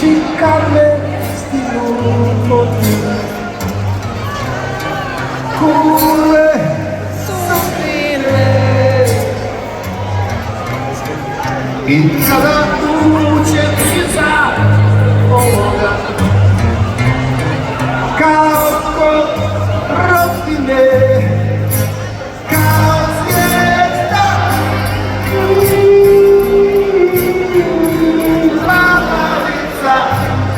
Ciekawe z tyłu wody. Kule i cała uciecznica połoga. Kaoko robimy, kaos jest tak. Mamaryca,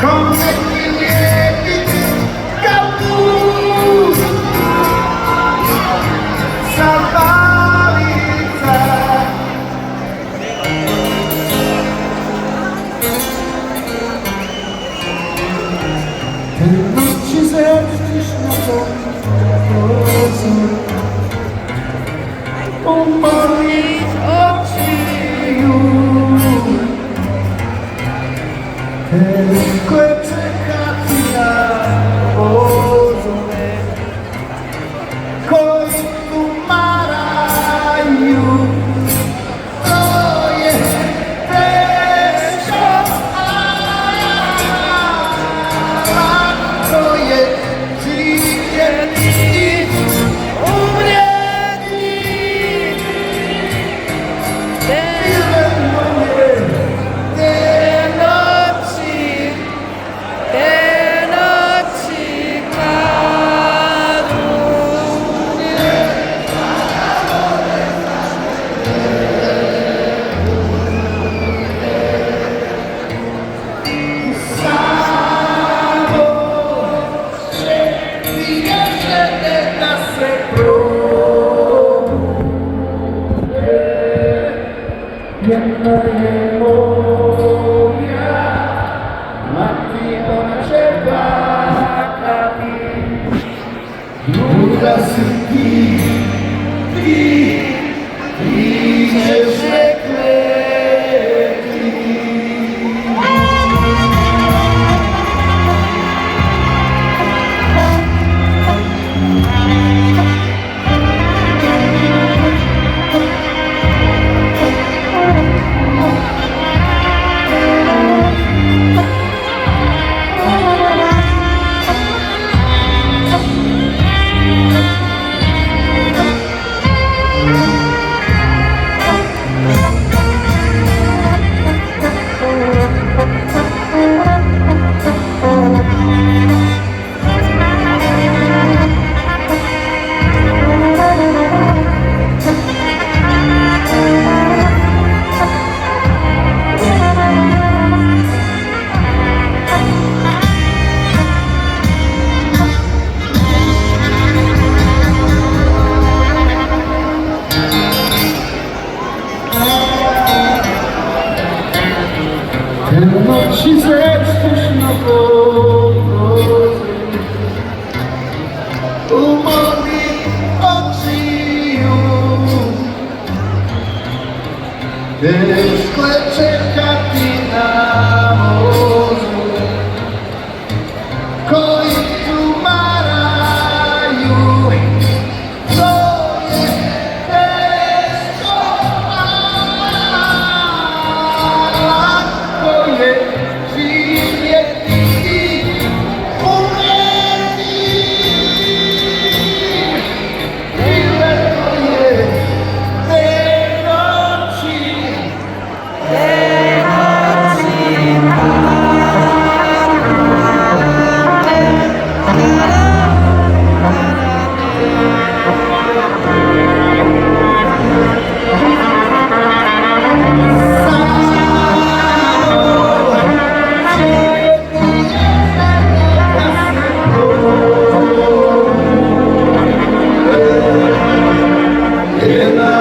kompletnie nie widzi kapu. Zawalica. Ten noc ci zemścisz na to pozór. Umolić oczy już. Ten skłep czeka ci na pozór. Końcu maraju. To jest deszczo. To jest dzień u mnie. Ile moje Te noci kradną mnie. samo się bierze na srebro. Jedna je moja, mati ona czeka mi. Druga si ti, że przeklęty. Ten noci zeszczysz na podłodze. Umoli oczy już. Deszcz czeka ty na morzu. Końcu maraju. To jest deszczo. To jest zimnie i umierni. Ile to jest tej noci. Yeah.